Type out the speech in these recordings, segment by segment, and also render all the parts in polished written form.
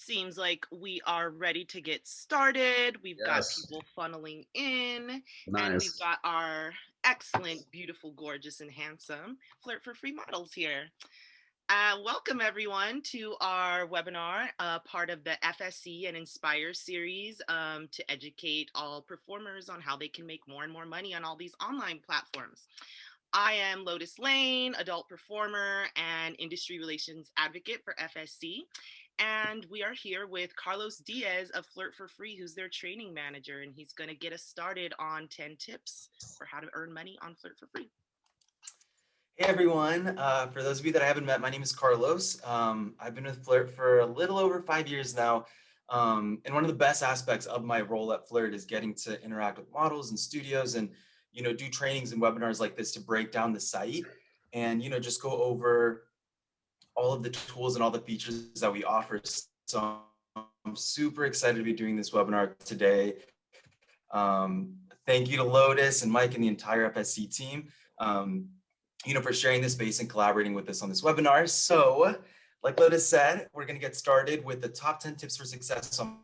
seems like we are ready to get started. We've got Yes. people funneling in, and we've Nice. got our excellent, beautiful, gorgeous, and handsome Flirt for Free models here. Welcome everyone to our webinar, part of the FSC and INSPIRE series to educate all performers on how they can make more and more money on all these online platforms. I am Lotus Lane, adult performer and industry relations advocate for FSC. And we are here with Carlos Diaz of Flirt4Free, who's their training manager, and he's going to get us started on 10 tips for how to earn money on Flirt4Free. Hey everyone, for those of you that I haven't met, my name is Carlos. I've been with Flirt for a little over 5 years now. And one of the best aspects of my role at Flirt is getting to interact with models and studios and, do trainings and webinars like this to break down the site and, just go over all of the tools and all the features that we offer. So I'm super excited to be doing this webinar today. Thank you to Lotus and Mike and the entire FSC team. For sharing this space and collaborating with us on this webinar. So, like Lotus said, we're going to get started with the top 10 tips for success on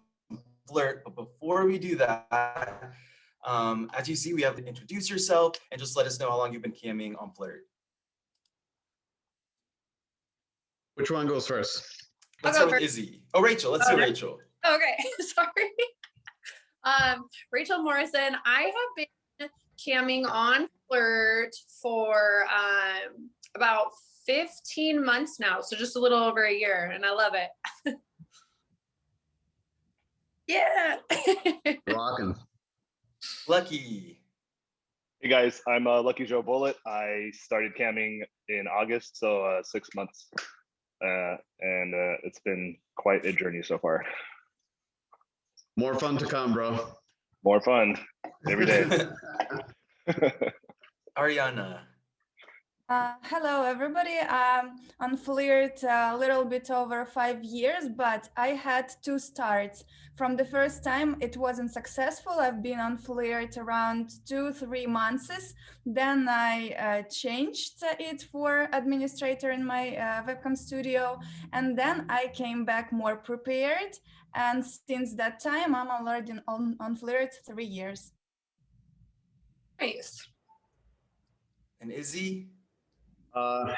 Flirt. But before we do that, as you see, we have to introduce yourself and just let us know how long you've been camming on Flirt. Which one goes first? Let's start with Izzi. Oh, Rachel. Let's do Rachel. Okay, sorry. Rachel Morrison. I have been camming on Flirt for about 15 months now, so just a little over a year, and I love it. Yeah. Rockin'. Lucky. Hey guys, I'm Lucky Joe Bullet. I started camming in August, so 6 months, and it's been quite a journey so far. More fun to come, bro. More fun every day. Arianna. Hello, everybody. On Flirt a little bit over 5 years, but I had two starts. From the first time, it wasn't successful. I've been on Flirt around 2-3 months. Then I changed it for administrator in my webcam studio. And then I came back more prepared. And since that time, I'm already on Flirt 3 years. Nice. And Izzi.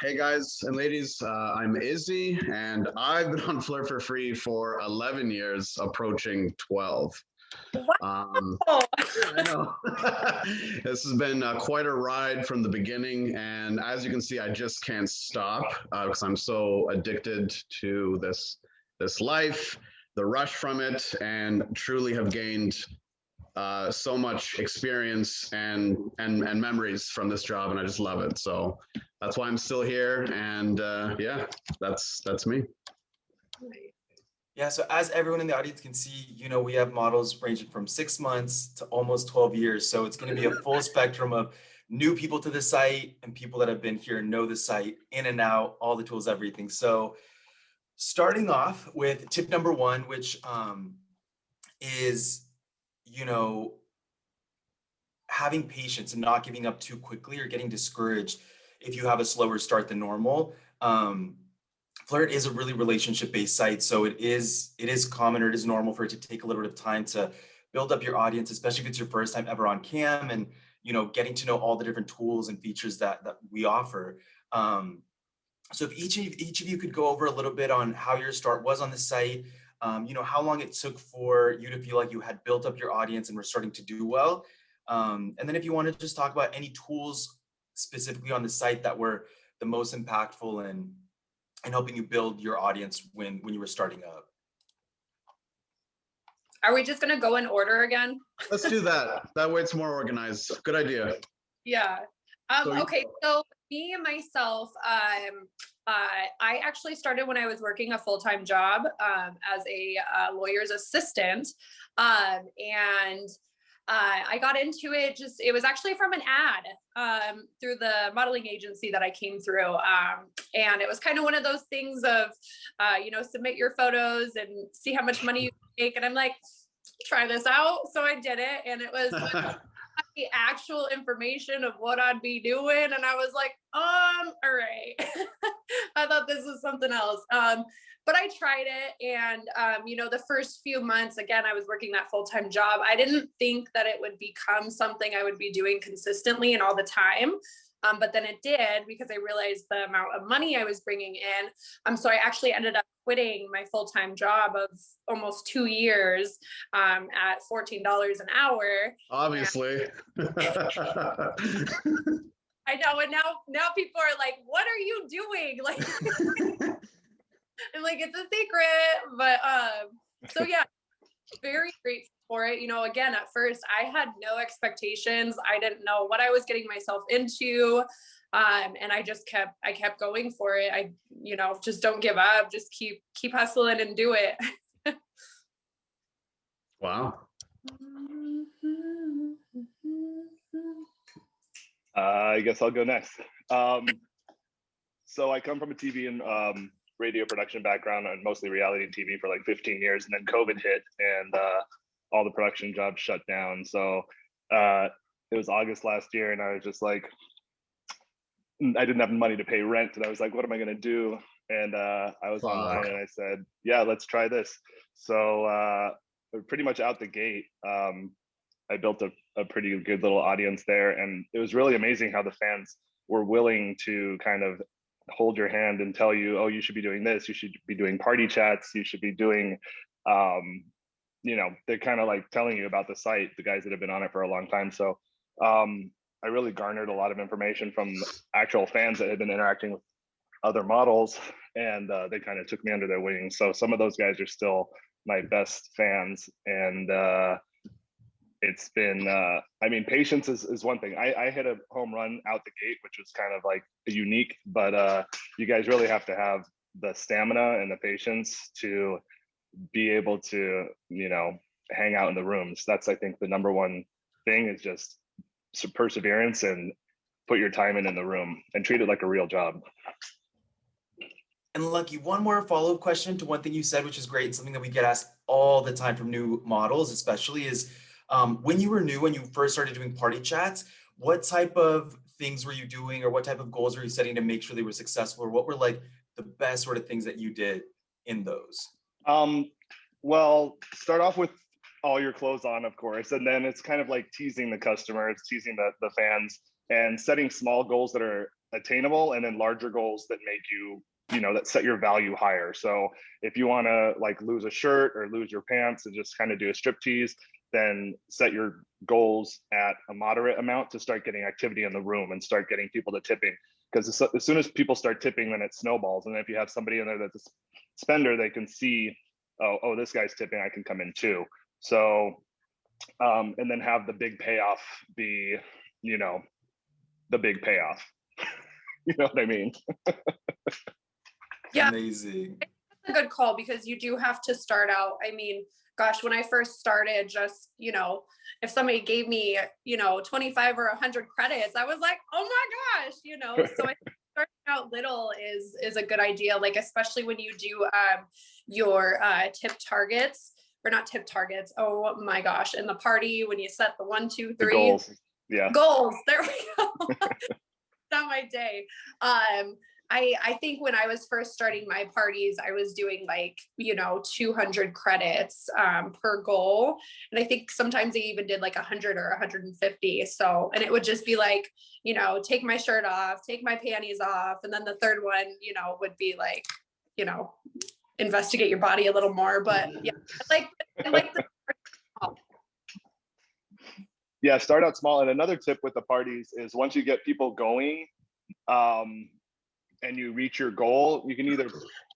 Hey guys and ladies, I'm Izzy, and I've been on Flirt4Free for 11 years, approaching 12. Wow. I know. This has been quite a ride from the beginning, and as you can see, I just can't stop because I'm so addicted to this life, the rush from it, and truly have gained so much experience and memories from this job, and I just love it. So that's why I'm still here, and yeah, that's me. Yeah, so as everyone in the audience can see, we have models ranging from 6 months to almost 12 years. So it's going to be a full spectrum of new people to the site and people that have been here and know the site in and out, all the tools, everything. So starting off with tip number 1, which is having patience and not giving up too quickly or getting discouraged if you have a slower start than normal. Flirt is a really relationship-based site, so it is common, or it is normal for it to take a little bit of time to build up your audience, especially if it's your first time ever on cam and getting to know all the different tools and features that we offer. So if each of you could go over a little bit on how your start was on the site, how long it took for you to feel like you had built up your audience and were starting to do well. And then if you want to just talk about any tools specifically on the site that were the most impactful and helping you build your audience when you were starting up. Are we just gonna go in order again? Let's do that. That way it's more organized. Good idea. Yeah. Okay, so me and myself, I actually started when I was working a full-time job as a lawyer's assistant, and I got into it it was actually from an ad through the modeling agency that I came through, and it was kind of one of those things of submit your photos and see how much money you make, and I'm like, try this out. So I did it, and it was the actual information of what I'd be doing. And I was like, all right. I thought this was something else. But I tried it. And, the first few months, again, I was working that full-time job. I didn't think that it would become something I would be doing consistently and all the time. But then it did, because I realized the amount of money I was bringing in. So I actually ended up quitting my full-time job of almost 2 years at $14 an hour. Obviously. I know. And now people are like, what are you doing? Like, I'm like, it's a secret. But so yeah, very grateful for it. Again, at first I had no expectations. I didn't know what I was getting myself into. And I kept going for it. I, just don't give up, just keep hustling and do it. Wow. I guess I'll go next. So I come from a TV and radio production background, and mostly reality TV for like 15 years. And then COVID hit, and all the production jobs shut down. So it was August last year, and I was just like, I didn't have money to pay rent. And I was like, what am I going to do? And I was online, and I said, yeah, let's try this. So pretty much out the gate, I built a pretty good little audience there. And it was really amazing how the fans were willing to kind of hold your hand and tell you, oh, you should be doing this. You should be doing party chats. You should be doing, they're kind of like telling you about the site, the guys that have been on it for a long time. So I really garnered a lot of information from actual fans that had been interacting with other models, and they kind of took me under their wing. So some of those guys are still my best fans. And it's been, patience is one thing. I hit a home run out the gate, which was kind of like unique, but you guys really have to have the stamina and the patience to be able to, hang out in the rooms. That's, I think, the number one thing, is just perseverance and put your time in the room and treat it like a real job. And Lucky, one more follow-up question to one thing you said, which is great, and something that we get asked all the time from new models, especially, is when you were new, when you first started doing party chats, what type of things were you doing, or what type of goals were you setting to make sure they were successful, or what were like the best sort of things that you did in those? Well, start off with all your clothes on, of course, and then it's kind of like teasing the customer, it's teasing the fans, and setting small goals that are attainable, and then larger goals that make you, that set your value higher. So if you want to like lose a shirt or lose your pants and just kind of do a strip tease, then set your goals at a moderate amount to start getting activity in the room and start getting people to tipping. Because as soon as people start tipping, then it snowballs. And if you have somebody in there that's a spender, they can see, oh, this guy's tipping, I can come in too. So, and then have the big payoff be, the big payoff. You know what I mean? Yeah. Amazing. It's a good call, because you do have to start out. I mean, gosh, when I first started, just, if somebody gave me, 25 or 100 credits, I was like, oh my gosh, so I think starting out little is a good idea. Like, especially when you do your tip targets, or not tip targets. Oh my gosh. In the party, when you set the 1, 2, 3 the goals. Yeah. Goals. There we go. Not my day. I think when I was first starting my parties, I was doing like, 200 credits per goal. And I think sometimes they even did like 100 or 150. So, and it would just be like, take my shirt off, take my panties off. And then the third one, would be like, investigate your body a little more. But yeah, I like the yeah, start out small. And another tip with the parties is, once you get people going, and you reach your goal, you can either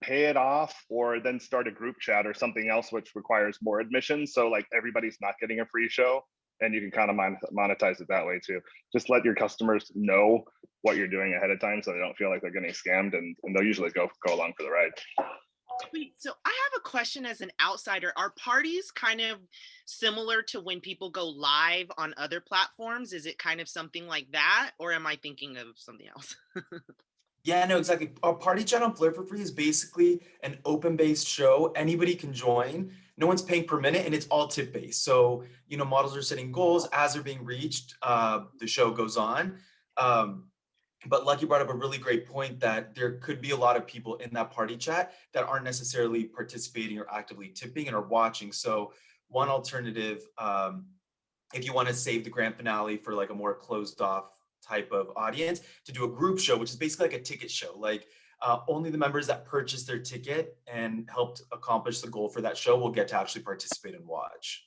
pay it off or then start a group chat or something else, which requires more admissions. So like everybody's not getting a free show, and you can kind of monetize it that way too. Just let your customers know what you're doing ahead of time, so they don't feel like they're getting scammed, and they'll usually go along for the ride. Wait, so I have a question as an outsider. Are parties kind of similar to when people go live on other platforms? Is it kind of something like that, or am I thinking of something else? Yeah, no, exactly. Our party chat on Flirt4Free is basically an open-based show. Anybody can join. no one's paying per minute, and it's all tip based. So, you know, models are setting goals as they're being reached. The show goes on. But Lucky brought up a really great point that there could be a lot of people in that party chat that aren't necessarily participating or actively tipping and are watching. So one alternative, if you want to save the grand finale for like a more closed off type of audience, to do a group show, which is basically like a ticket show. Like only the members that purchased their ticket and helped accomplish the goal for that show will get to actually participate and watch.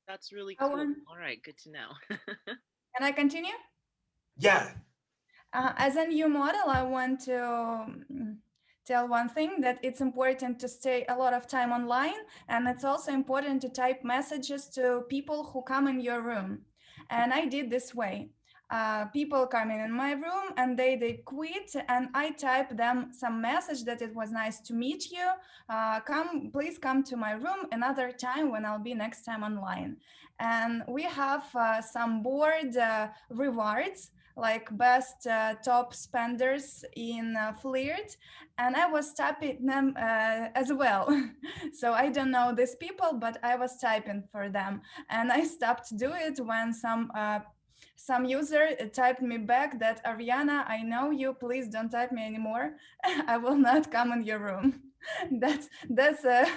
That's really cool. All right, good to know. Can I continue? Yeah. As a new model, I want to tell one thing, that it's important to stay a lot of time online, and it's also important to type messages to people who come in your room. And I did this way. People come in my room and they quit, and I type them some message that it was nice to meet you. Please come to my room another time when I'll be next time online. And we have some board rewards, like best top spenders in Flirt, and I was typing them as well. So I don't know these people, but I was typing for them, and I stopped do it when some user typed me back that, Arianna, I know you, please don't type me anymore. I will not come in your room. That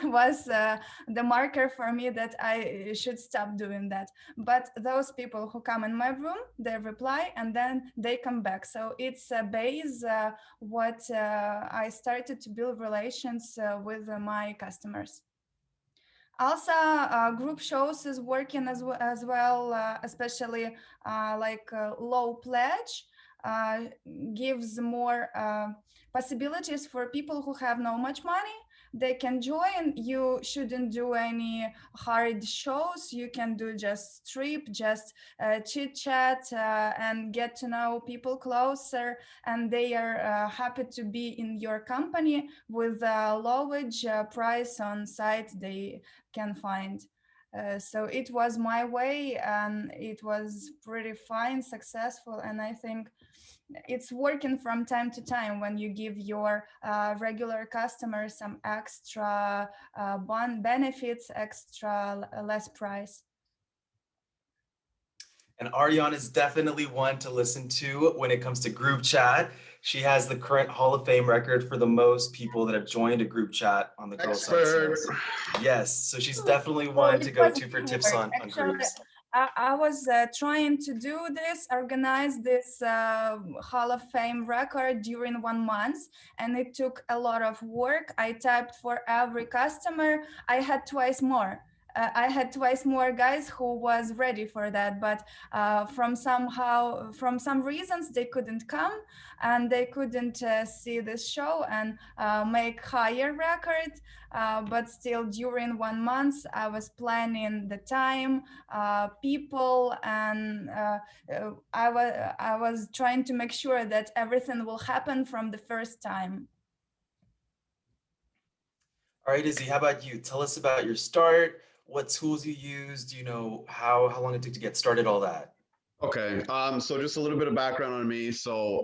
was the marker for me that I should stop doing that. But those people who come in my room, they reply and then they come back. So it's a base what I started to build relations with my customers. Also, group shows is working as well, especially like low pledge gives more possibilities for people who have no much money. They can join. You shouldn't do any hard shows. You can do just strip, just chit chat and get to know people closer. And they are happy to be in your company with a lowage price on site they can find. So it was my way, and it was pretty fine, successful, and I think it's working from time to time when you give your regular customers some extra benefits, extra less price. And Arianna is definitely one to listen to when it comes to group chat. She has the current Hall of Fame record for the most people that have joined a group chat on the Girl Side Sales. Yes, so she's definitely one to go to for tips on groups. I was trying to do this, organize this Hall of Fame record during 1 month, and it took a lot of work. I typed for every customer. I had twice more. I had twice more guys who was ready for that, but from some reasons they couldn't come, and they couldn't see this show and make higher record. But still, during 1 month, I was planning the time, people, and I was trying to make sure that everything will happen from the first time. All right, Izzi, how about you? Tell us about your start, what tools you used, you know, how long it took to get started, all that. Okay, so just a little bit of background on me. So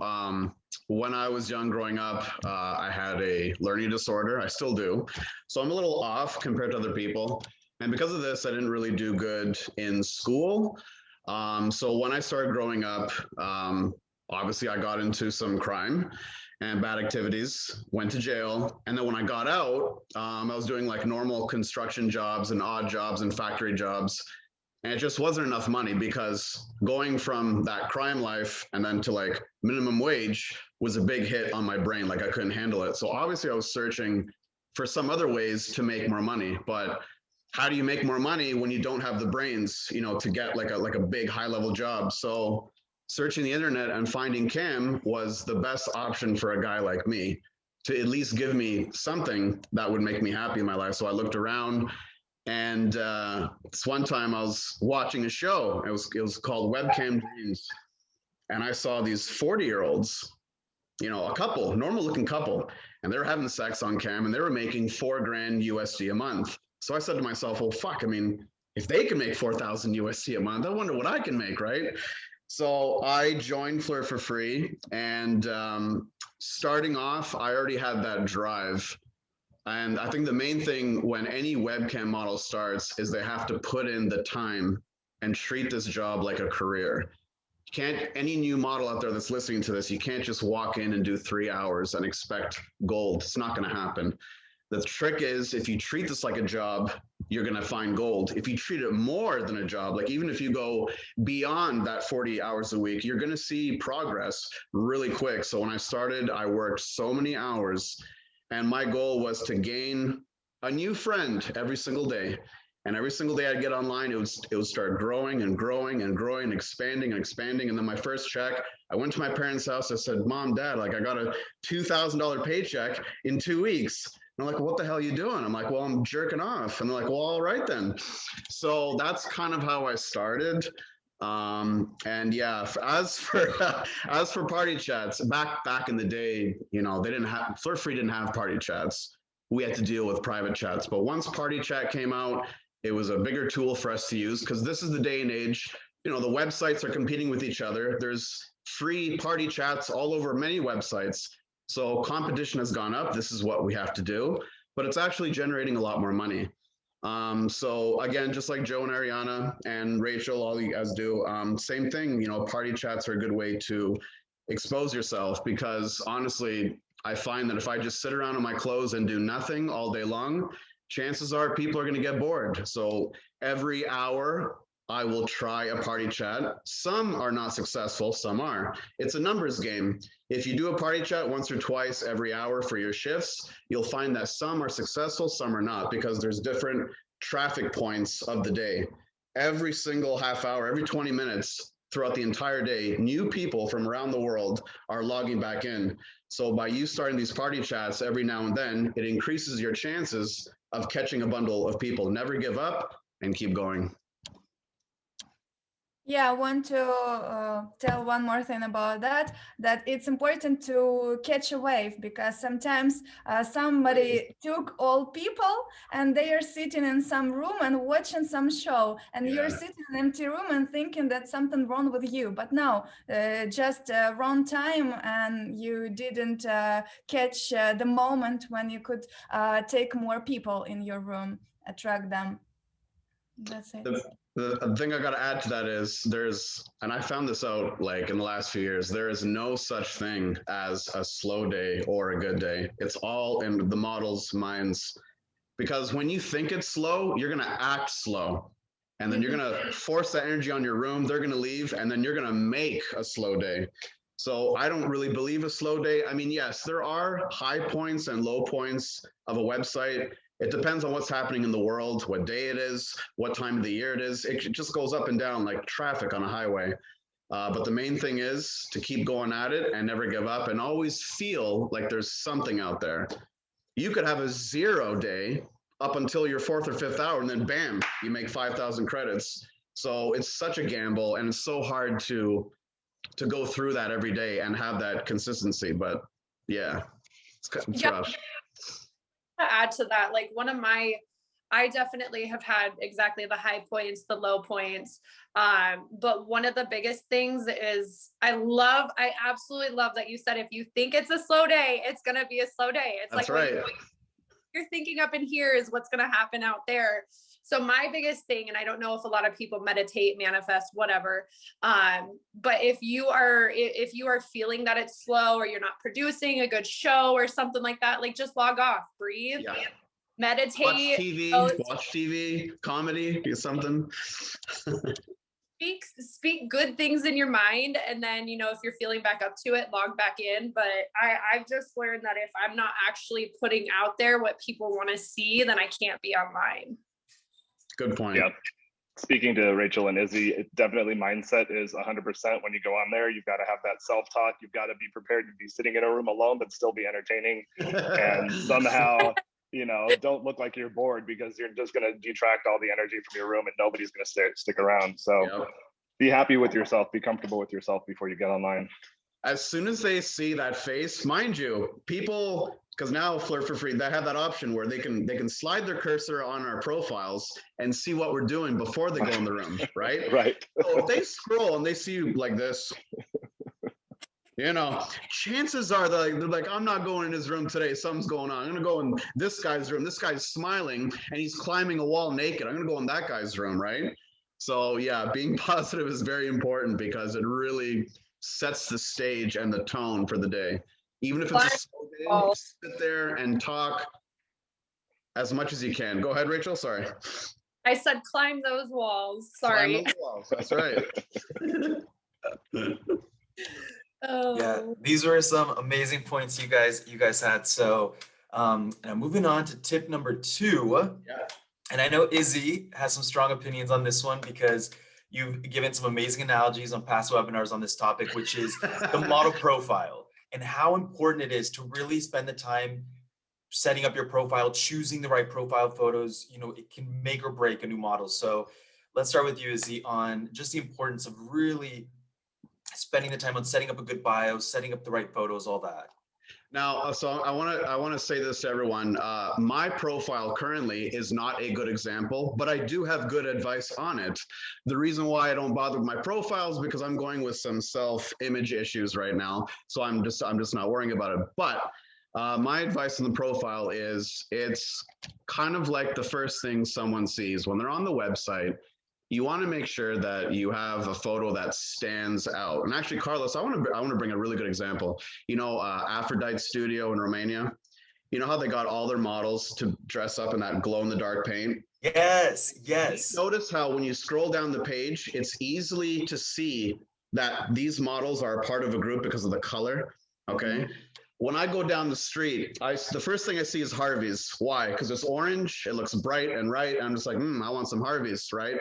when I was young growing up, I had a learning disorder. I still do. So I'm a little off compared to other people. And because of this, I didn't really do good in school. So when I started growing up, obviously I got into some crime and bad activities, went to jail. And then when I got out, I was doing like normal construction jobs and odd jobs and factory jobs. And it just wasn't enough money, because going from that crime life and then to like minimum wage was a big hit on my brain. Like I couldn't handle it. So obviously I was searching for some other ways to make more money. But how do you make more money when you don't have the brains, you know, to get like a big high level job? So searching the internet and finding cam was the best option for a guy like me, to at least give me something that would make me happy in my life. So I looked around, and this one time I was watching a show. It was called Webcam Dreams, and I saw these 40-year-olds, you know, a couple, normal looking couple, and they were having sex on cam, and they were making $4,000 USD a month. So I said to myself, well, fuck, I mean, if they can make 4,000 USD a month, I wonder what I can make, right? So I joined Flirt4Free, and starting off, I already had that drive And I think the main thing when any webcam model starts is they have to put in the time and treat this job like a career. Any new model out there that's listening to this, you can't just walk in and do 3 hours and expect gold. It's not going to happen. The trick is if you treat this like a job, you're going to find gold. If you treat it more than a job, like even if you go beyond that 40 hours a week, you're going to see progress really quick. So when I started, I worked so many hours, and my goal was to gain a new friend every single day. And every single day I'd get online, it would start growing and growing and growing, expanding and expanding. And then my first check, I went to my parents' house. I said, Mom, Dad, like I got a $2,000 paycheck in 2 weeks. And I'm like, what the hell are you doing? I'm like, well, I'm jerking off. And they're like, well, all right then. So that's kind of how I started. And yeah, as for party chats, back in the day, you know, Flirt4Free didn't have party chats. We had to deal with private chats. But once party chat came out, it was a bigger tool for us to use, because this is the day and age. You know, the websites are competing with each other. There's free party chats all over many websites. So competition has gone up. This is what we have to do, but it's actually generating a lot more money. So again, just like Joe and Arianna and Rachel, all you guys do, same thing, you know, party chats are a good way to expose yourself, because honestly, I find that if I just sit around in my clothes and do nothing all day long, chances are people are going to get bored. So every hour I will try a party chat. Some are not successful, some are. It's a numbers game. If you do a party chat once or twice every hour for your shifts, you'll find that some are successful, some are not, because there's different traffic points of the day. Every single half hour, every 20 minutes throughout the entire day, new people from around the world are logging back in. So by you starting these party chats every now and then, it increases your chances of catching a bundle of people. Never give up and keep going. Yeah, I want to tell one more thing about that it's important to catch a wave, because sometimes somebody took all people and they are sitting in some room and watching some show, and you're sitting in an empty room and thinking that something wrong with you. But no, just wrong time, and you didn't catch the moment when you could take more people in your room, attract them. That's it. The thing I got to add to that is and I found this out like in the last few years, there is no such thing as a slow day or a good day. It's all in the model's minds, because when you think it's slow, you're going to act slow, and then you're going to force that energy on your room. They're going to leave, and then you're going to make a slow day. So I don't really believe a slow day. I mean, yes, there are high points and low points of a website. It depends on what's happening in the world, what day it is, what time of the year it is. It just goes up and down like traffic on a highway. But the main thing is to keep going at it and never give up, and always feel like there's something out there. You could have a 0 day up until your 4th or 5th hour, and then bam, you make 5,000 credits. So it's such a gamble, and it's so hard to go through that every day and have that consistency. But yeah, it's rough. To add to that, like I definitely have had exactly the high points, the low points. But one of the biggest things is I absolutely love that you said, if you think it's a slow day, it's going to be a slow day. It's That's like, right. What you're thinking up in here is what's going to happen out there. So my biggest thing, and I don't know if a lot of people meditate, manifest, whatever. But if you are feeling that it's slow, or you're not producing a good show or something like that, like just log off, breathe, meditate, watch TV, comedy, do something. Speak good things in your mind, and then, you know, if you're feeling back up to it, log back in. But I've just learned that if I'm not actually putting out there what people want to see, then I can't be online. Good point. Yeah. Speaking to Rachel and Izzi, it definitely mindset is 100% when you go on there. You've got to have that self-talk. You've got to be prepared to be sitting in a room alone, but still be entertaining. And somehow, you know, don't look like you're bored, because you're just going to detract all the energy from your room, and nobody's going to stick around. So be happy with yourself, be comfortable with yourself before you get online. As soon as they see that face, mind you, people, because now Flirt4Free, they have that option where they can slide their cursor on our profiles and see what we're doing before they go in the room, right? Right. So if they scroll and they see you like this, You know, chances are they're like, I'm not going in his room today. Something's going on. I'm going to go in this guy's room. This guy's smiling and he's climbing a wall naked. I'm going to go in that guy's room, right? So yeah, being positive is very important because it really sets the stage and the tone for the day. Even if it's a slow day, sit there and talk as much as you can. Go ahead, Rachel. Sorry. I said climb those walls. Sorry. Climb those walls. That's right. Oh. Yeah, these were some amazing points you guys had. So now moving on to tip number 2. Yeah. And I know Izzi has some strong opinions on this one because you've given some amazing analogies on past webinars on this topic, which is the model profile and how important it is to really spend the time setting up your profile, choosing the right profile photos. You know, it can make or break a new model. So let's start with you, Izzi, on just the importance of really spending the time on setting up a good bio, setting up the right photos, all that. Now, so I want to say this to everyone. My profile currently is not a good example, but I do have good advice on it. The reason why I don't bother with my profile is because I'm going with some self-image issues right now, so I'm just not worrying about it. But my advice on the profile is it's kind of like the first thing someone sees when they're on the website. You want to make sure that you have a photo that stands out. And actually, Carlos, I want to bring a really good example. You know, Aphrodite Studio in Romania. You know how they got all their models to dress up in that glow-in-the-dark paint? Yes, yes. Notice how when you scroll down the page, it's easily to see that these models are a part of a group because of the color. Okay. When I go down the street, the first thing I see is Harvey's. Why? Because it's orange. It looks bright and right. And I'm just like, I want some Harvey's, right?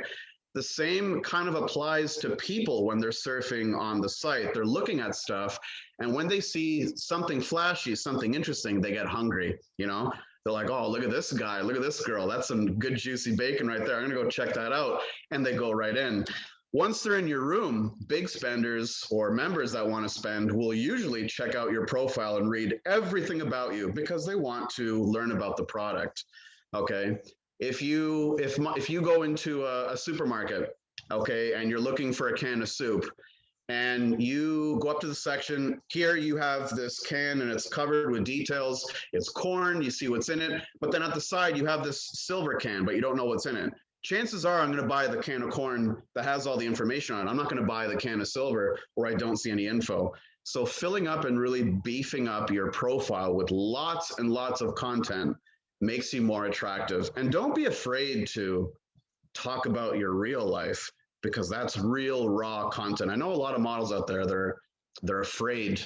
The same kind of applies to people when they're surfing on the site. They're looking at stuff, and when they see something flashy, something interesting, they get hungry, you know? They're like, oh, look at this guy, look at this girl. That's some good juicy bacon right there. I'm gonna go check that out. And they go right in. Once they're in your room, big spenders or members that want to spend will usually check out your profile and read everything about you because they want to learn about the product, okay? If you go into a supermarket, okay, and you're looking for a can of soup, and you go up to the section, here you have this can and it's covered with details. It's corn, you see what's in it, but then at the side you have this silver can, but you don't know what's in it. Chances are I'm going to buy the can of corn that has all the information on it. I'm not going to buy the can of silver where I don't see any info. So filling up and really beefing up your profile with lots and lots of content makes you more attractive. And don't be afraid to talk about your real life because that's real raw content. I know a lot of models out there, they're afraid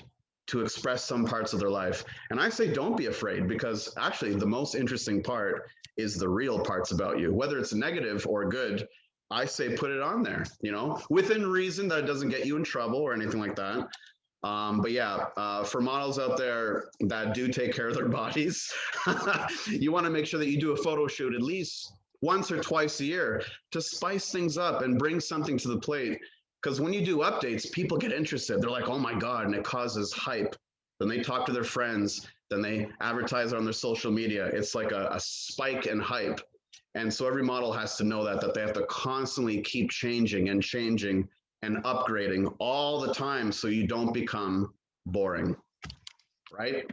to express some parts of their life. And I say don't be afraid because actually the most interesting part is the real parts about you, whether it's negative or good. I say put it on there, you know, within reason that it doesn't get you in trouble or anything like that. But yeah, for models out there that do take care of their bodies, you want to make sure that you do a photo shoot at least once or twice a year to spice things up and bring something to the plate. Because when you do updates, people get interested. They're like, oh my God, and it causes hype. Then they talk to their friends, then they advertise on their social media. It's like a spike in hype. And so every model has to know that they have to constantly keep changing and upgrading all the time so you don't become boring, right?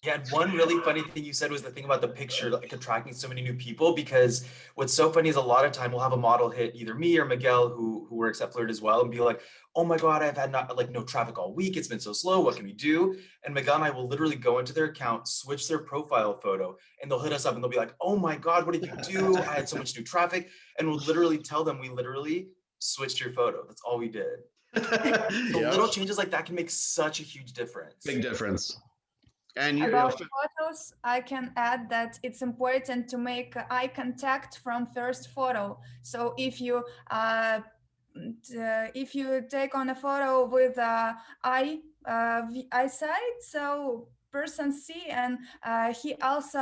Yeah, and one really funny thing you said was the thing about the picture, like attracting so many new people, because what's so funny is a lot of time we'll have a model hit either me or Miguel, who works at Flirt as well, and be like, oh my God, I've had no traffic all week. It's been so slow. What can we do? And Miguel and I will literally go into their account, switch their profile photo, and they'll hit us up and they'll be like, oh my God, what did you do? I had so much new traffic. And we'll literally tell them we literally switched your photo. That's all we did. So little changes like that can make such a huge difference. Big difference. And about photos, I can add that it's important to make eye contact from first photo. So if you take on a photo with eyesight, so person see and he also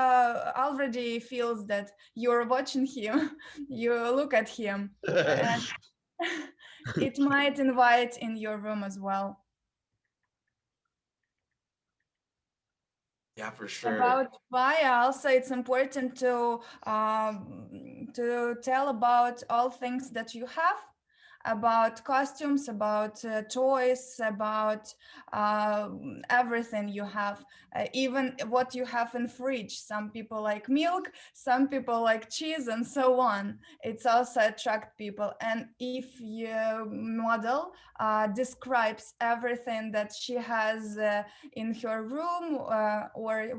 already feels that you're watching him, you look at him, and it might invite in your room as well. Yeah, for sure. About bio, also it's important to tell about all things that you have. about costumes, about toys, about everything you have, even what you have in fridge. Some people like milk, some people like cheese, and so on. It's also attract people. And if your model describes everything that she has in her room, or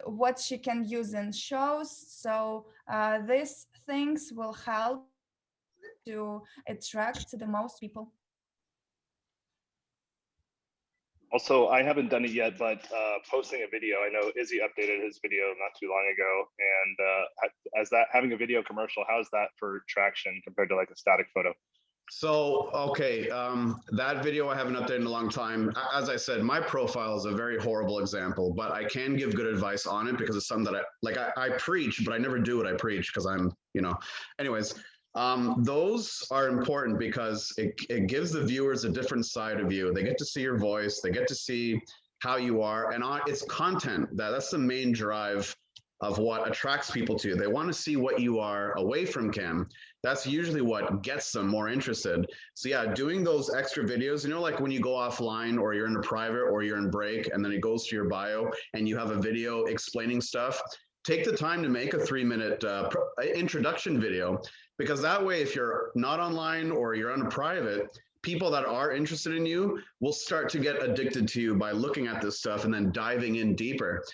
what she can use in shows, so these things will help to attract the most people. Also, I haven't done it yet, but posting a video, I know Izzi updated his video not too long ago. And as that having a video commercial, how's that for traction compared to like a static photo? So, okay, that video I haven't updated in a long time. As I said, my profile is a very horrible example, but I can give good advice on it because it's something that I preach, but I never do what I preach because I'm, anyways. Those are important because it gives the viewers a different side of you. They get to see your voice, they get to see how you are, and it's content. That's the main drive of what attracts people to you. They want to see what you are away from cam. That's usually what gets them more interested. So yeah, doing those extra videos, like when you go offline or you're in a private or you're in break and then it goes to your bio and you have a video explaining stuff, take the time to make a 3-minute introduction video, because that way, if you're not online or you're on a private, people that are interested in you will start to get addicted to you by looking at this stuff and then diving in deeper.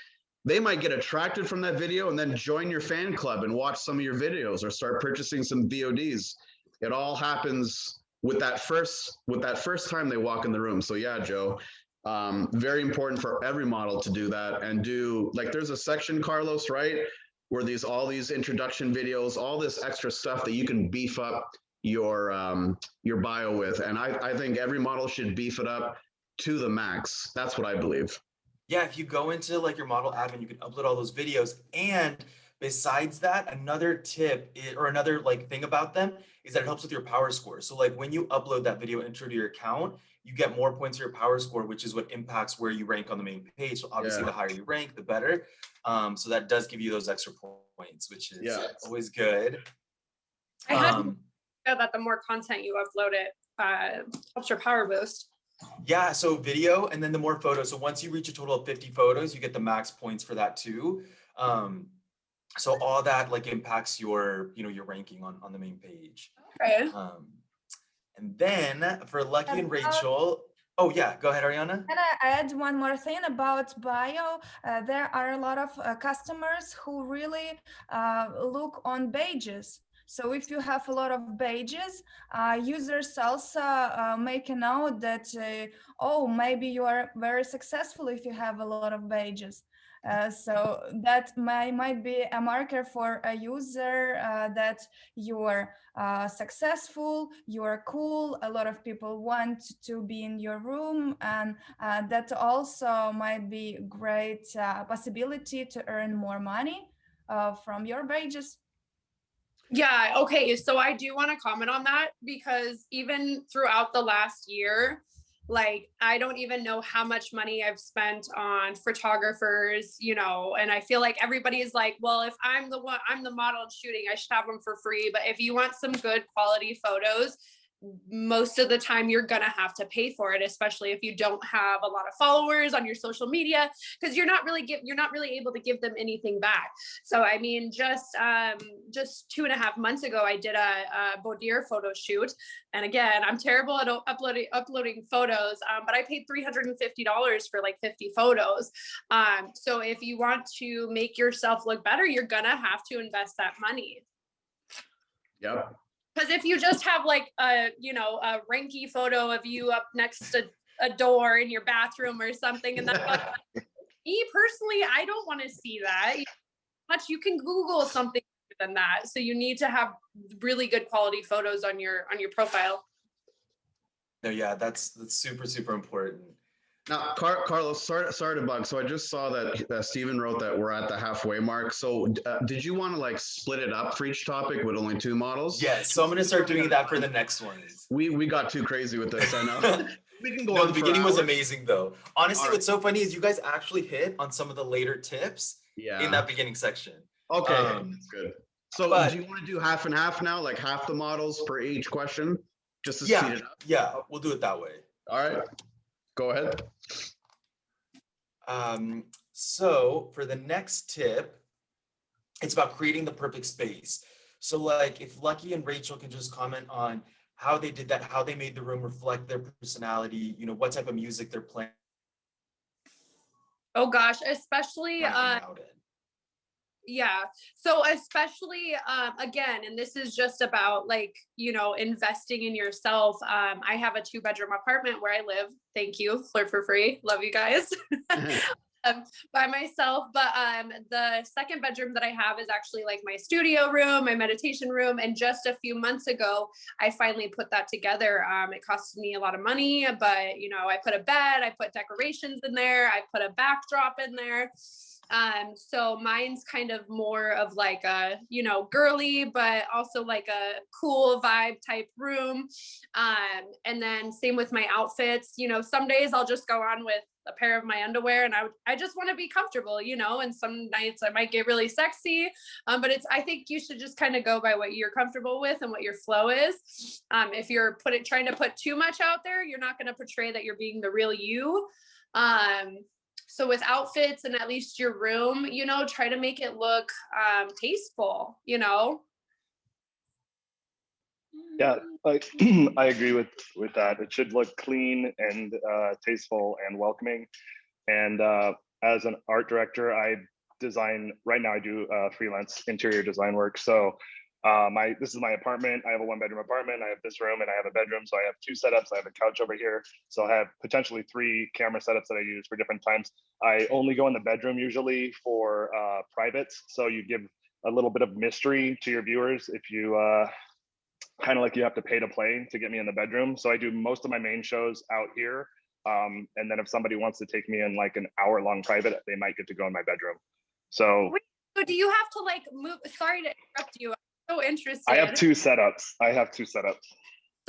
They might get attracted from that video and then join your fan club and watch some of your videos or start purchasing some VODs. It all happens with that first time they walk in the room. So yeah, Joe, very important for every model to do that and do, like, there's a section, Carlos, right, where all these introduction videos, all this extra stuff that you can beef up your bio with. And I think every model should beef it up to the max. That's what I believe. Yeah, if you go into like your model admin, you can upload all those videos. And besides that, another tip or another like thing about them is that it helps with your power score. So like when you upload that video intro to your account, you get more points for your power score, which is what impacts where you rank on the main page. So obviously the higher you rank, the better. So that does give you those extra points, which is always good. I had to know that the more content you upload, it helps your power boost. Yeah, so video and then the more photos. So once you reach a total of 50 photos, you get the max points for that too. So all that like impacts your, your ranking on the main page. Okay. And then for Lucky and Rachel, oh yeah, go ahead, Arianna. Can I add one more thing about bio? There are a lot of customers who really look on pages. So if you have a lot of pages, users also make a note that, maybe you are very successful if you have a lot of pages. So that might be a marker for a user that you're successful, you're cool, a lot of people want to be in your room, and that also might be great possibility to earn more money from your pages. Yeah, okay, so I do want to comment on that because even throughout the last year, like I don't even know how much money I've spent on photographers, and I feel like everybody is like, well, if I'm the model shooting, I should have them for free. But if you want some good quality photos, most of the time you're gonna have to pay for it, especially if you don't have a lot of followers on your social media, because you're not really able to give them anything back. So I mean, just 2.5 months ago, I did a boudoir photo shoot, and again, I'm terrible at uploading photos, but I paid $350 for like 50 photos. So if you want to make yourself look better, you're gonna have to invest that money. Yep. Because if you just have like a ranky photo of you up next to a door in your bathroom or something, and that's like, me personally, I don't want to see that. You can Google something than that. So you need to have really good quality photos on your profile. No, yeah, that's super, super important. Now, Carlos, sorry to bug. So I just saw that Stephen wrote that we're at the halfway mark. So did you want to like split it up for each topic with only 2 models? Yes. So I'm going to start doing that for the next ones. We got too crazy with this. I know. We can go on. The beginning was amazing though. Honestly, right. What's so funny is you guys actually hit on some of the later tips in that beginning section. Okay, that's good. So But do you want to do half and half now, like half the models per each question, just to yeah, speed it up? yeah, we'll do it that way. All right, go ahead. So for the next tip, it's about creating the perfect space. So like if Lucky and Rachel can just comment on how they did that, how they made the room reflect their personality, you know, what type of music they're playing. Oh gosh, especially yeah. So especially again, and this is just about like, you know, investing in yourself. I have a 2-bedroom apartment where I live. Thank you, Flirt4Free. Love you guys. By myself, but the second bedroom that I have is actually like my studio room, my meditation room, and just a few months ago I finally put that together. It cost me a lot of money, but you know, I put a bed, I put decorations in there, I put a backdrop in there. So mine's kind of more of like a, you know, girly, but also like a cool vibe type room. And then same with my outfits, you know, some days I'll just go on with a pair of my underwear and I just want to be comfortable, you know, and some nights I might get really sexy. But I think you should just kind of go by what you're comfortable with and what your flow is. If you're trying to put too much out there, you're not going to portray that you're being the real you. So with outfits and at least your room, you know, try to make it look tasteful, you know? Yeah, I agree with that. It should look clean and tasteful and welcoming. And as an art director, I design, right now I do freelance interior design work. So this is my apartment. I have a 1-bedroom apartment. I have this room and I have a bedroom. So I have 2 setups. I have a couch over here. So I have potentially 3 camera setups that I use for different times. I only go in the bedroom usually for privates. So you give a little bit of mystery to your viewers if you kind of like you have to pay to play to get me in the bedroom. So I do most of my main shows out here. And then if somebody wants to take me in like an hour-long private, they might get to go in my bedroom. So wait, so do you have to like move? Sorry to interrupt you. I'm so interested. I have 2 setups.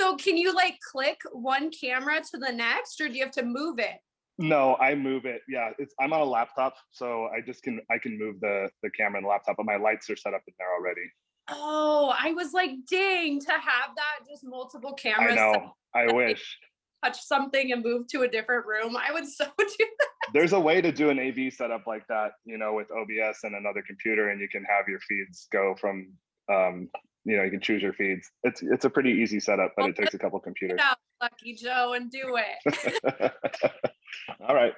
So can you like click one camera to the next, or do you have to move it? No, I move it. Yeah, I'm on a laptop, so I can move the camera and the laptop, but my lights are set up in there already. Oh, I was like, dang, to have that just multiple cameras. I know. I wish. Touch something and move to a different room. I would so do that. There's a way to do an AV setup like that, you know, with OBS and another computer, and you can have your feeds go from, you know, you can choose your feeds. It's a pretty easy setup, but it takes a couple computers. Get out, Lucky Joe, and do it. All right.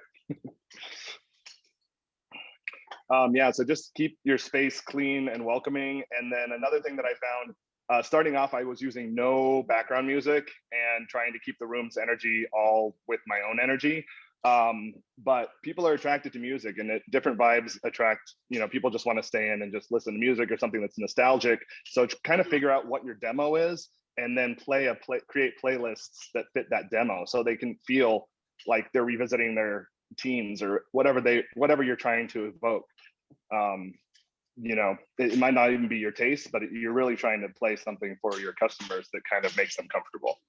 Yeah, so just keep your space clean and welcoming. And then another thing that I found, starting off, I was using no background music and trying to keep the room's energy all with my own energy. But people are attracted to music, and different vibes attract, you know, people just want to stay in and just listen to music or something that's nostalgic. So kind of figure out what your demo is and then create playlists that fit that demo so they can feel like they're revisiting their teens or whatever you're trying to evoke. You know, it might not even be your taste, but you're really trying to play something for your customers that kind of makes them comfortable.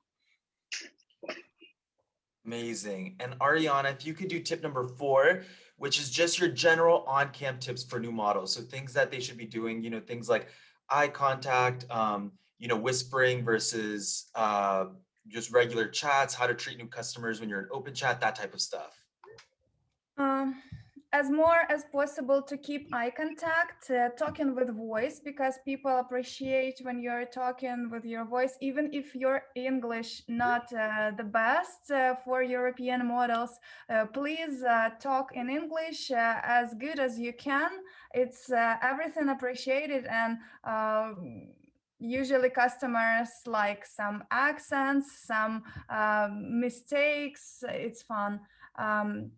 Amazing. And Arianna, if you could do tip number 4, which is just your general on-cam tips for new models. So things that they should be doing, you know, things like eye contact, you know, whispering versus just regular chats, how to treat new customers when you're in open chat, that type of stuff. As more as possible to keep eye contact, talking with voice, because people appreciate when you're talking with your voice, even if your English not the best for European models. Please talk in English as good as you can. It's everything appreciated, and usually customers like some accents, some mistakes. It's fun.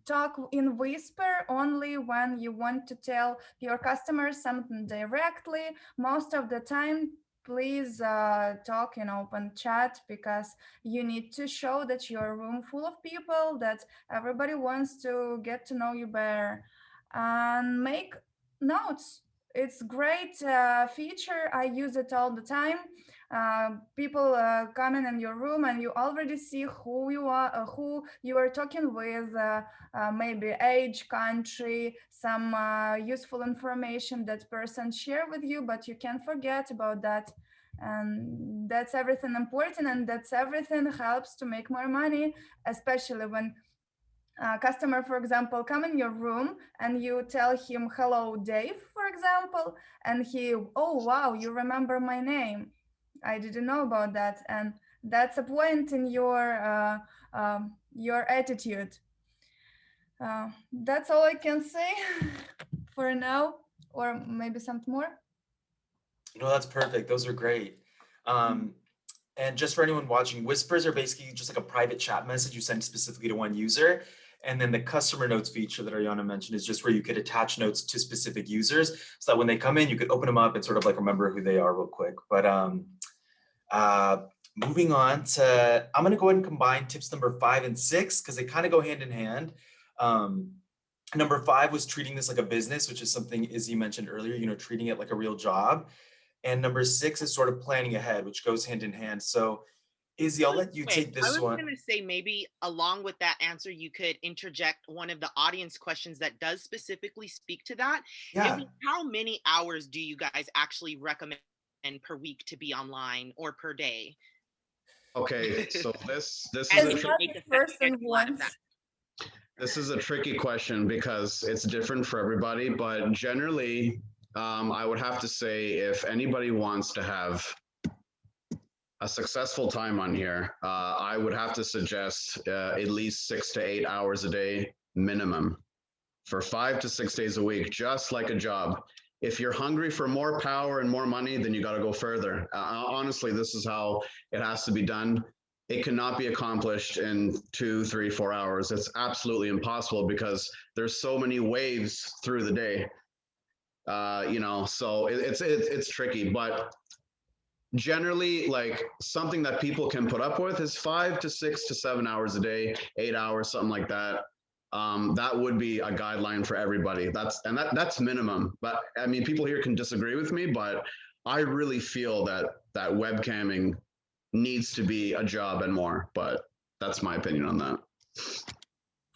Talk in whisper only when you want to tell your customers something directly. Most of the time, please talk in open chat, because you need to show that you're a room full of people, that everybody wants to get to know you better. And make notes. It's great feature. I use it all the time. people coming in your room and you already see who you are talking with, maybe age, country, some useful information that person share with you, but you can't forget about that. And that's everything important, and that's everything helps to make more money, especially when customer, for example, come in your room and you tell him, hello, Dave, for example, and he, oh, wow, you remember my name. I didn't know about that. And that's a point in your attitude. That's all I can say for now, or maybe something more. No, that's perfect. Those are great. And just for anyone watching, whispers are basically just like a private chat message you send specifically to one user. And then the customer notes feature that Arianna mentioned is just where you could attach notes to specific users so that when they come in, you could open them up and sort of like remember who they are real quick. But moving on to, I'm going to go ahead and combine tips number 5 and 6 because they kind of go hand in hand. Number 5 was treating this like a business, which is something Izzi mentioned earlier, you know, treating it like a real job. And number 6 is sort of planning ahead, which goes hand in hand. So Izzi, I'll let you take this one. I was going to say maybe along with that answer, you could interject one of the audience questions that does specifically speak to that. Yeah. And how many hours do you guys actually recommend per week to be online or per day? Okay, so this is As a the person wants. This is a tricky question because it's different for everybody, but generally, I would have to say if anybody wants to have a successful time on here, I would have to suggest at least 6 to 8 hours a day minimum for 5 to 6 days a week, just like a job. If you're hungry for more power and more money, then you got to go further. Honestly, this is how it has to be done. It cannot be accomplished in 2, 3, 4 hours. It's absolutely impossible because there's so many waves through the day. You know, so it's tricky, but generally, like something that people can put up with is 5 to 6 to 7 hours a day, 8 hours, something like that. That would be a guideline for everybody. That's minimum. But I mean, people here can disagree with me, but I really feel that webcamming needs to be a job and more. But that's my opinion on that.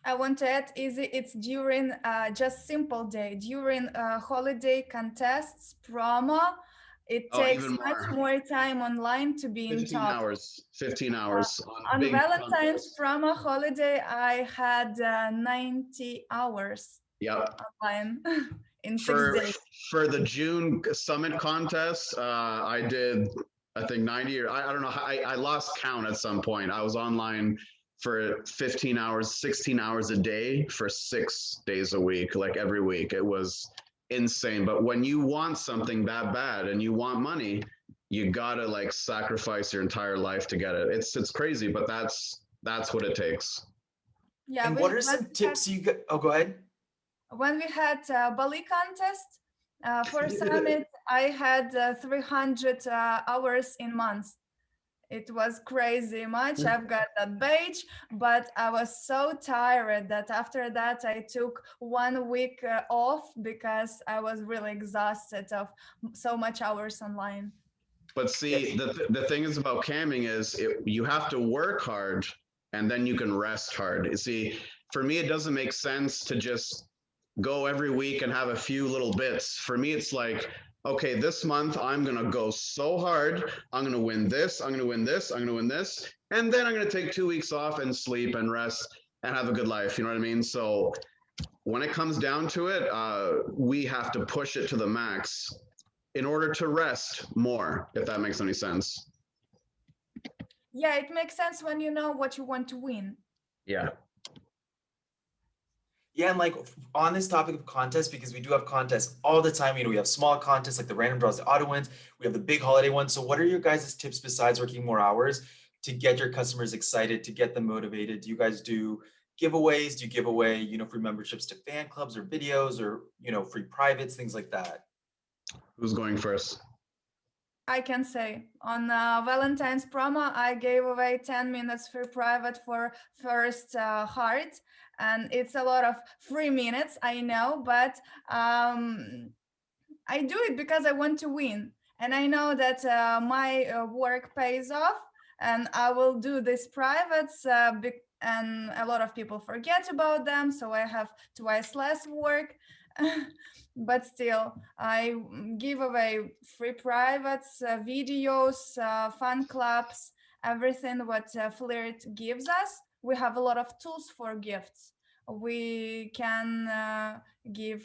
I want to add, Izzi, it's during just simple day, during holiday contests, promo. It takes much more time online to be in top. 15 hours. On Valentine's promo holiday, I had 90 hours online in 6 days. For the June Summit contest, I did, I think 90 or I don't know, I lost count at some point. I was online for 15 hours, 16 hours a day for 6 days a week, like every week. It was insane. But when you want something that bad and you want money, you gotta like sacrifice your entire life to get it. It's crazy, but that's what it takes. Yeah. And what are some tips you got? Oh, go ahead. When we had Bali contest for Summit, I had 300 hours in months. It was crazy much. I've got that badge, but I was so tired that after that I took 1 week off because I was really exhausted of so much hours online. But see, the thing is about camming is you have to work hard and then you can rest hard. You see, for me, it doesn't make sense to just go every week and have a few little bits. For me, it's like, okay, this month I'm going to go so hard. I'm going to win this. I'm going to win this. I'm going to win this. And then I'm going to take 2 weeks off and sleep and rest and have a good life. You know what I mean? So when it comes down to it, we have to push it to the max in order to rest more, if that makes any sense. Yeah, it makes sense when you know what you want to win. Yeah. Yeah, and like on this topic of contests, because we do have contests all the time, you know, we have small contests like the random draws, the auto wins, we have the big holiday ones. So what are your guys' tips besides working more hours to get your customers excited, to get them motivated? Do you guys do giveaways? Do you give away, you know, free memberships to fan clubs or videos or, you know, free privates, things like that? Who's going first? I can say on Valentine's promo, I gave away 10 minutes free private for first heart. And it's a lot of free minutes, I know, but I do it because I want to win. And I know that my work pays off, and I will do these privates, and a lot of people forget about them, so I have twice less work. But still, I give away free privates, videos, fun clubs, everything what Flirt gives us. We have a lot of tools for gifts. We can give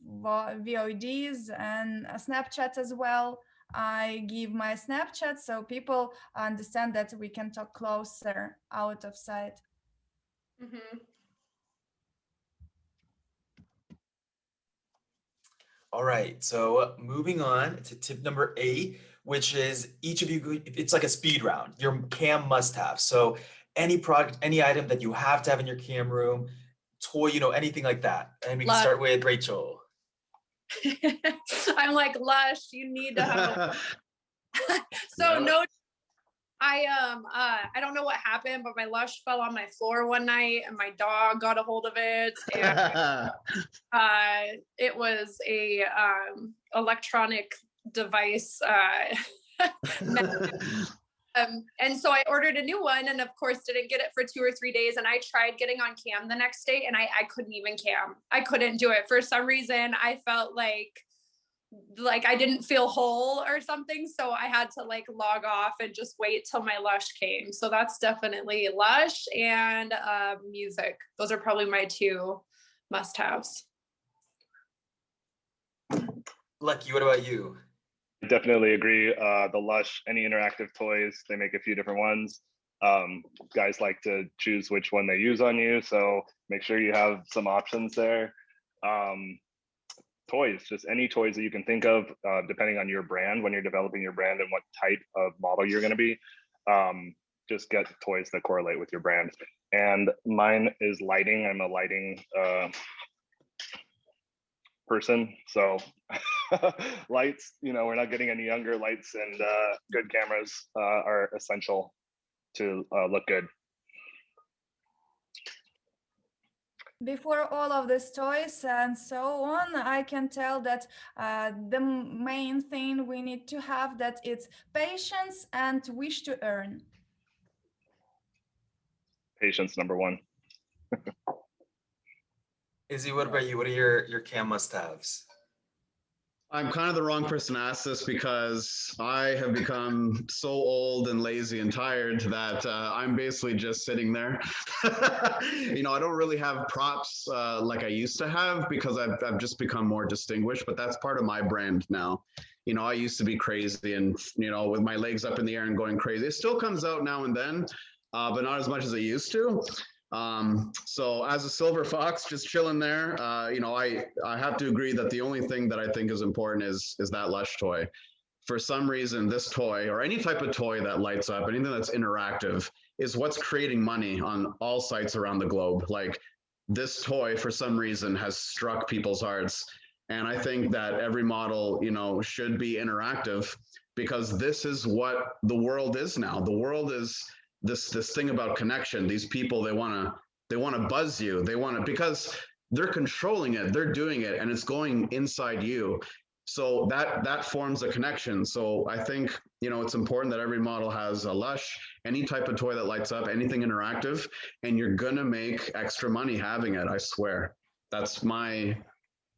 VODs and a Snapchat as well. I give my Snapchat so people understand that we can talk closer out of sight. Mm-hmm. All right, so moving on to tip number 8, which is each of you, it's like a speed round, your cam must have. So any product, any item that you have to have in your cam room, toy, anything like that. And we can start with Rachel. I'm like, Lush, you need to have so no, I don't know what happened, but my Lush fell on my floor one night and my dog got a hold of it, and it was a electronic device. And so I ordered a new one, and of course didn't get it for 2 or 3 days. And I tried getting on cam the next day, and I couldn't even cam. I couldn't do it. For some reason, I felt like I didn't feel whole or something. So I had to like log off and just wait till my Lush came. So that's definitely Lush and music. Those are probably my 2 must-haves. Lucky, what about you? I definitely agree. The Lush, any interactive toys, they make a few different ones. Guys like to choose which one they use on you, so make sure you have some options there. Toys, just any toys that you can think of, depending on your brand, when you're developing your brand and what type of model you're going to be. Just get toys that correlate with your brand. And mine is lighting. I'm a lighting person, so lights, we're not getting any younger. Lights and good cameras are essential to look good. Before all of these toys and so on, I can tell that the main thing we need to have, that it's patience and wish to earn. Patience, number 1. Izzy, what about you? What are your cam must-haves? I'm kind of the wrong person to ask this because I have become so old and lazy and tired that I'm basically just sitting there. I don't really have props like I used to have because I've just become more distinguished, but that's part of my brand now. I used to be crazy and, with my legs up in the air and going crazy. It still comes out now and then, but not as much as it used to. So as a silver fox, just chilling there, I have to agree that the only thing that I think is important is that Lush toy. For some reason, this toy or any type of toy that lights up, anything that's interactive, is what's creating money on all sites around the globe. Like this toy, for some reason, has struck people's hearts. And I think that every model, should be interactive because this is what the world is now. The world is this thing about connection. These people, they want to buzz you. They want to, because they're controlling it, they're doing it, and it's going inside you. So that forms a connection. So I think, it's important that every model has a Lush, any type of toy that lights up, anything interactive, and you're going to make extra money having it. I swear. That's my,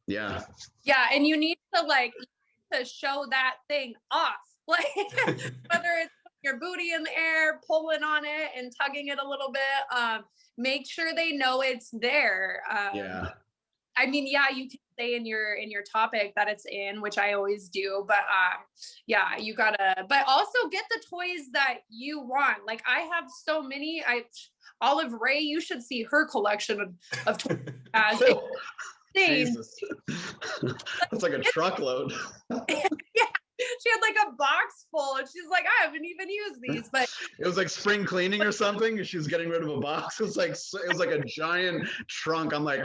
yeah. Yeah. And you need to show that thing off, like whether it's your booty in the air, pulling on it and tugging it a little bit. Make sure they know it's there. Yeah. I mean, yeah, you can say in your topic that it's in, which I always do, but yeah, you gotta, but also get the toys that you want. Like I have so many. Olive Ray, you should see her collection of toys. Jesus. That's like a truckload. Yeah. She had like a box full and she's like, I haven't even used these, but it was like spring cleaning or something. She was getting rid of a box. It was like a giant trunk. I'm like,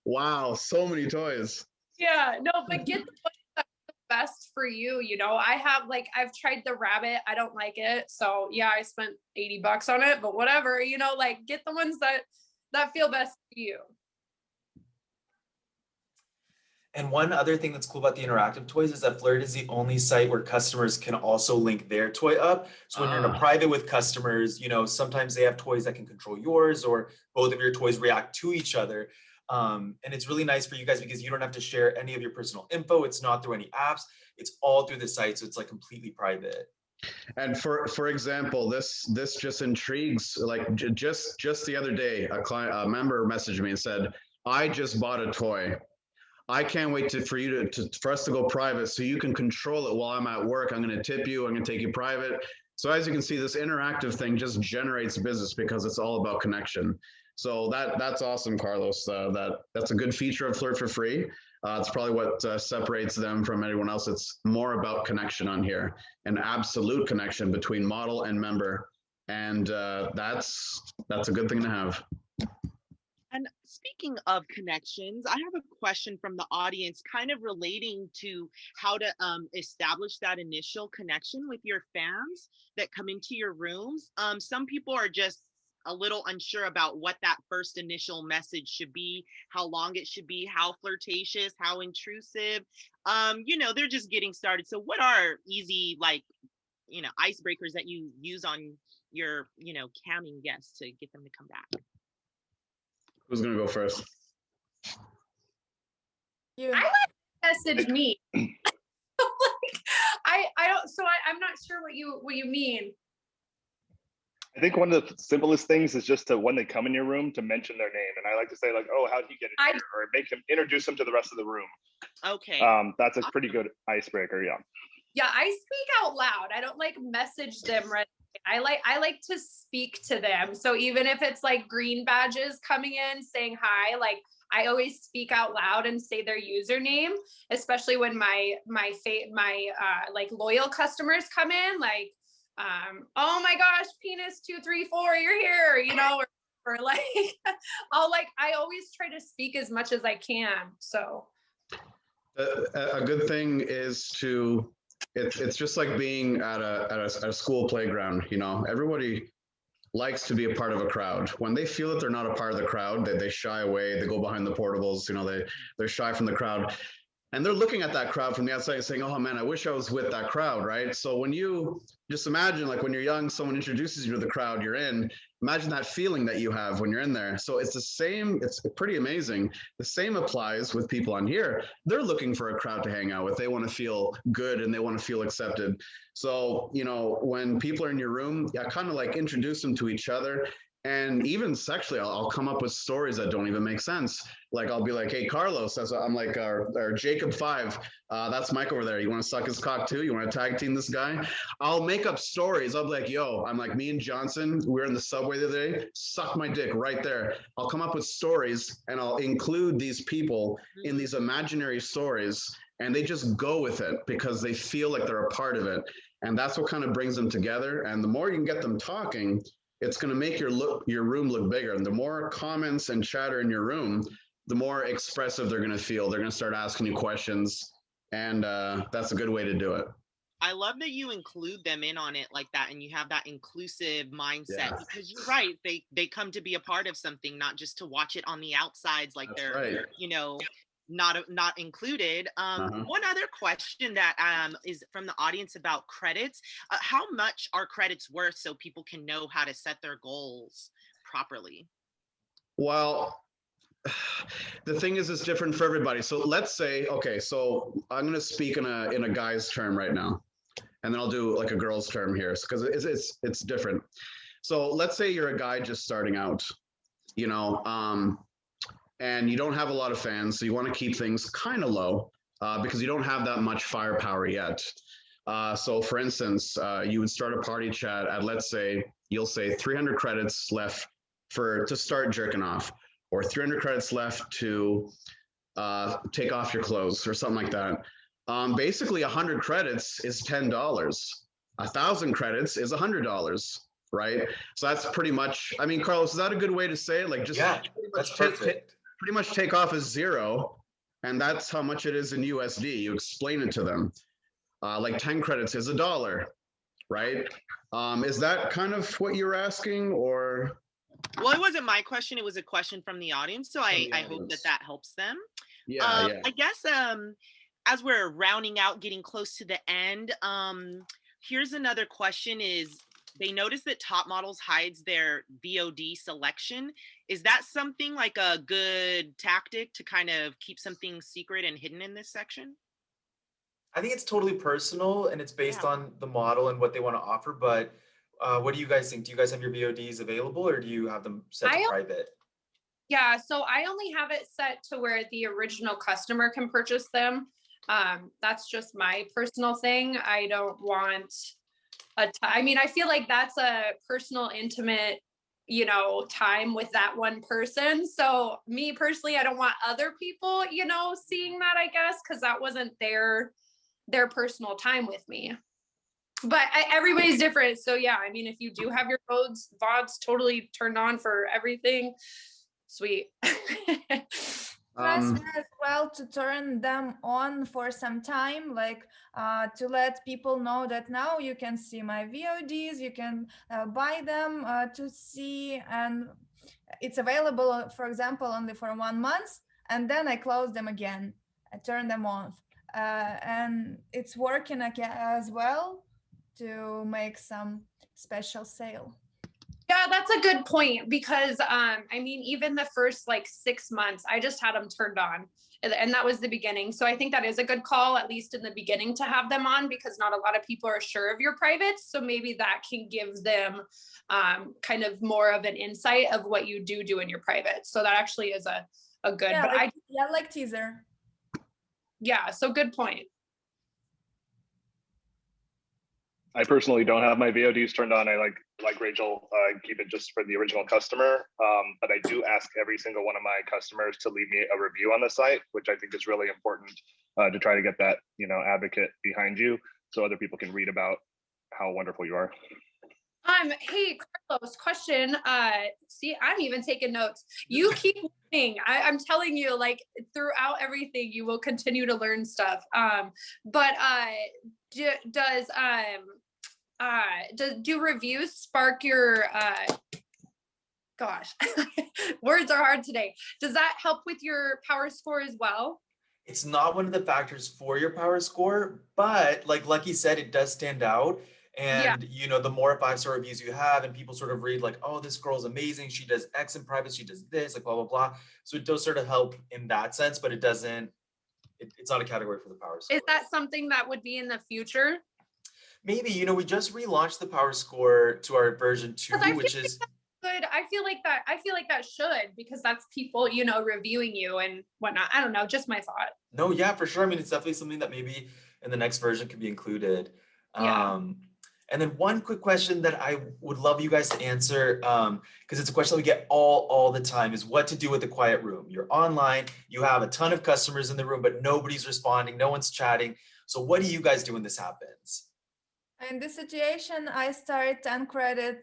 wow, so many toys. Yeah, no, but get the toys that are best for you. I've tried the rabbit. I don't like it. So yeah, I spent $80 on it, but whatever, get the ones that feel best for you. And one other thing that's cool about the interactive toys is that Flirt is the only site where customers can also link their toy up. So when you're in a private with customers, you know, sometimes they have toys that can control yours, or both of your toys react to each other. And it's really nice for you guys because you don't have to share any of your personal info. It's not through any apps. It's all through the site. So it's like completely private. And for example, this just intrigues. Like just the other day, a member messaged me and said, "I just bought a toy. I can't wait for us to go private so you can control it while I'm at work. I'm going to tip you. I'm going to take you private." So as you can see, this interactive thing just generates business because it's all about connection. So that's awesome, Carlos. That's a good feature of Flirt4Free. It's probably what separates them from anyone else. It's more about connection on here, an absolute connection between model and member, and that's a good thing to have. And speaking of connections, I have a question from the audience kind of relating to how to establish that initial connection with your fans that come into your rooms. Some people are just a little unsure about what that first initial message should be, how long it should be, how flirtatious, how intrusive. You know, they're just getting started. So what are easy, like, you know, icebreakers that you use on your, you know, camming guests to get them to come back? Who's gonna go first? You. I like message me. I don't. So I'm not sure what you mean. I think one of the simplest things is just to, when they come in your room, to mention their name. And I like to say, like, "Oh, how did you get in here?" Or introduce them to the rest of the room. Okay. That's a pretty good icebreaker. Yeah. Yeah, I speak out loud. I don't like message them right. I like to speak to them. So even if it's like green badges coming in saying hi, like I always speak out loud and say their username, especially when my like loyal customers come in, like oh my gosh, penis 234, you're here, you know, or like I always try to speak as much as I can. So a good thing is to it's just like being at a school playground. You know, everybody likes to be a part of a crowd. When they feel that they're not a part of the crowd, they shy away, they go behind the portables, you know, they're shy from the crowd. And they're looking at that crowd from the outside saying, "Oh man, I wish I was with that crowd," right? So when you just imagine, like when you're young, someone introduces you to the crowd you're in, imagine that feeling that you have when you're in there. So it's the same, it's pretty amazing. The same applies with people on here. They're looking for a crowd to hang out with. They want to feel good and they want to feel accepted. So, you know, when people are in your room, yeah, kind of like introduce them to each other. And even sexually, I'll come up with stories that don't even make sense. Like I'll be like, "Hey, Carlos," I'm like, our Jacob 5, that's Mike over there. You want to suck his cock too? You want to tag team this guy? I'll make up stories. I'll be like, "Yo," I'm like, "Me and Johnson, we were in the subway the other day. Suck my dick right there." I'll come up with stories and I'll include these people in these imaginary stories, and they just go with it because they feel like they're a part of it. And that's what kind of brings them together. And the more you can get them talking, it's going to make your room look bigger. And the more comments and chatter in your room, the more expressive they're going to feel. They're going to start asking you questions. And that's a good way to do it. I love that you include them in on it like that, and you have that inclusive mindset, because you're right. They come to be a part of something, not just to watch it on the outsides, like That's they're, right. you know, not included. One other question that is from the audience about credits. How much are credits worth so people can know how to set their goals properly? Well, the thing is, it's different for everybody. So let's say, okay, so I'm going to speak in a guy's term right now, and then I'll do like a girl's term here because it's different. So let's say you're a guy just starting out, you know, and you don't have a lot of fans, so you want to keep things kind of low because you don't have that much firepower yet. So for instance, you would start a party chat at, let's say, you'll say 300 credits left to start jerking off, or 300 credits left to take off your clothes or something like that. Basically 100 credits is $10. 1,000 credits is $100. Right. So that's pretty much, I mean, Carlos, is that a good way to say it? Like just that's perfect. Pretty much take off as zero, and that's how much it is in USD. You explain it to them. Like 10 credits is $1, right? Is that kind of what you're asking, or? Well, it wasn't my question. It was a question from the audience. So I hope that helps them. Yeah, yeah. I guess as we're rounding out, getting close to the end, here's another question is, they notice that Top Models hides their VOD selection. Is that something like a good tactic to kind of keep something secret and hidden in this section? I think it's totally personal and it's based Yeah. on the model and what they want to offer. But what do you guys think? Do you guys have your VODs available or do you have them set to private? Yeah, so I only have it set to where the original customer can purchase them. That's just my personal thing. I don't want I mean, I feel like that's a personal, intimate, time with that one person. So me personally, I don't want other people, seeing that, I guess, because that wasn't their personal time with me. But everybody's different. So yeah, I mean, if you do have your VODs totally turned on for everything, sweet. As well to turn them on for some time, like to let people know that now you can see my VODs, you can buy them to see, and it's available, for example, only for 1 month, and then I close them again, I turn them off, and it's working again as well to make some special sale. Yeah, that's a good point because I mean, even the first like 6 months, I just had them turned on, and that was the beginning. So I think that is a good call, at least in the beginning, to have them on, because not a lot of people are sure of your privates. So maybe that can give them kind of more of an insight of what you do in your privates. So that actually is a good. Yeah, but like teaser. Yeah, so good point. I personally don't have my VODs turned on. I like Rachel, keep it just for the original customer. But I do ask every single one of my customers to leave me a review on the site, which I think is really important to try to get that, advocate behind you so other people can read about how wonderful you are. Hey, Carlos, question. See, I'm even taking notes. You keep learning. I'm telling you, like, throughout everything, you will continue to learn stuff. Do reviews spark your gosh, words are hard today. Does that help with your power score as well? It's not one of the factors for your power score, but like Lucky said, it does stand out. And the more 5-star reviews you have and people sort of read like, oh, this girl's amazing, she does X in private, she does this, like blah, blah, blah. So it does sort of help in that sense, but it's not a category for the power score. Is that something that would be in the future? Maybe, we just relaunched the power score to our version 2, which is good. I feel like that should, because that's people, reviewing you and whatnot. I don't know, just my thought. No, yeah, for sure. I mean, it's definitely something that maybe in the next version could be included. Yeah. And then one quick question that I would love you guys to answer, because it's a question that we get all the time, is what to do with the quiet room. You're online, you have a ton of customers in the room, but nobody's responding, no one's chatting. So what do you guys do when this happens? In this situation, I start uncredited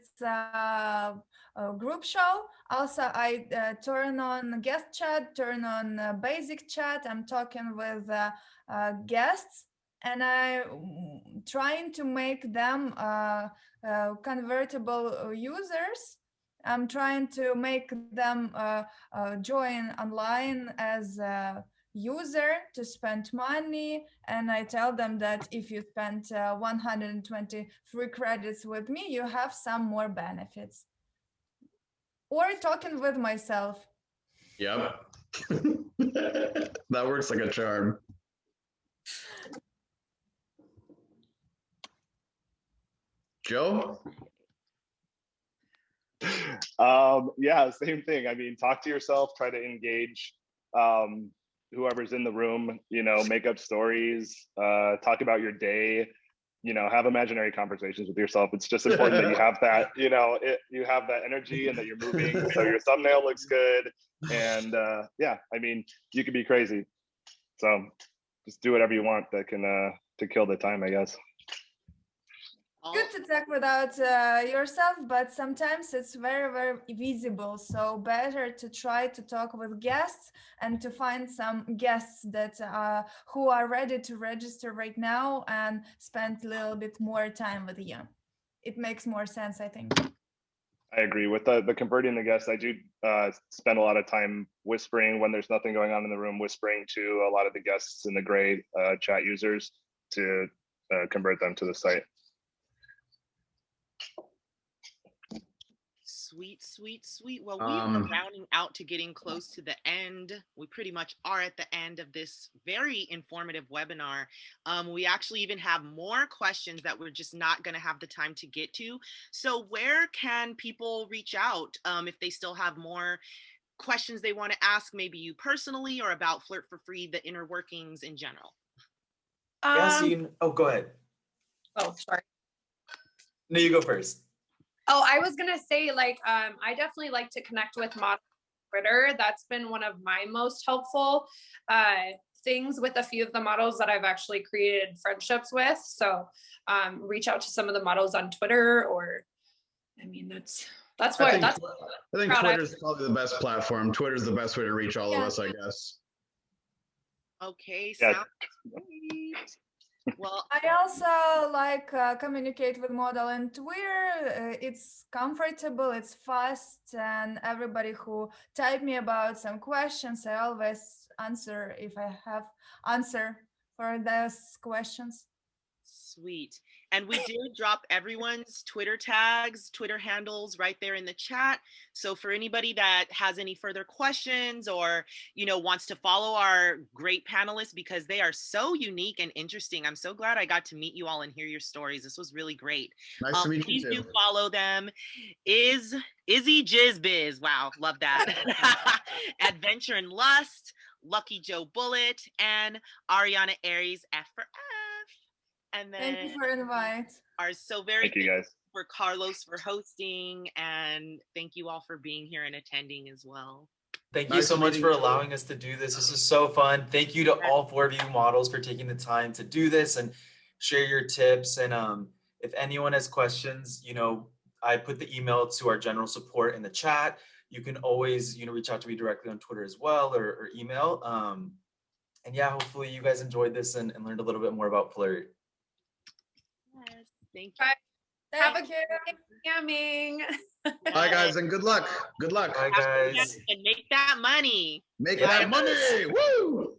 group show. Also, I turn on guest chat, turn on basic chat. I'm talking with guests, and I'm trying to make them convertible users. I'm trying to make them join online as user to spend money, and I tell them that if you spend 120 free credits with me, you have some more benefits. Or talking with myself. Yep. That works like a charm. Joe? Yeah, same thing. I mean, talk to yourself, try to engage whoever's in the room, make up stories, talk about your day, have imaginary conversations with yourself. It's just important that you have that, you have that energy and that you're moving so your thumbnail looks good. And yeah, I mean, you could be crazy. So just do whatever you want that can to kill the time, I guess. Good to talk without yourself, but sometimes it's very, very visible. So better to try to talk with guests and to find some guests that who are ready to register right now and spend a little bit more time with you. It makes more sense, I think. I agree with the converting the guests. I do spend a lot of time whispering when there's nothing going on in the room, whispering to a lot of the guests in the gray chat users to convert them to the site. Sweet, sweet, sweet. Well, we are rounding out to getting close to the end. We pretty much are at the end of this very informative webinar. We actually even have more questions that we're just not going to have the time to get to. So where can people reach out if they still have more questions they want to ask, maybe you personally or about Flirt4Free, the inner workings in general? Yes, go ahead. Oh, sorry. No, you go first. Oh, I was gonna say, like, I definitely like to connect with models on Twitter. That's been one of my most helpful things with a few of the models that I've actually created friendships with. So reach out to some of the models on Twitter, or, I mean, that's I think Twitter's probably the best platform. Twitter's the best way to reach all of us, I guess. Okay, sounds great. Well, I also like communicate with model on Twitter. It's comfortable, it's fast, and everybody who type me about some questions, I always answer if I have answer for those questions. Sweet. And we did drop everyone's Twitter tags, Twitter handles right there in the chat. So for anybody that has any further questions or, wants to follow our great panelists because they are so unique and interesting. I'm so glad I got to meet you all and hear your stories. This was really great. Nice to meet you Please too. do follow them. Izzi Jizbiz. Wow, love that. Adventure and Lust, Lucky Joe Bullet, and Arianna Aries, F for F. And then thank you for invite. Thank you guys. For Carlos for hosting, and thank you all for being here and attending as well. Thank you so much for allowing us to do this. This is so fun. Thank you to all 4 of you models for taking the time to do this and share your tips. And if anyone has questions, I put the email to our general support in the chat. You can always, reach out to me directly on Twitter as well, or email. And yeah, hopefully you guys enjoyed this and learned a little bit more about Flirt. Yes, thank you. Have a Thank good scamming. Bye, guys, and good luck. Good luck. Bye, guys. And make that money. Make that money. Woo!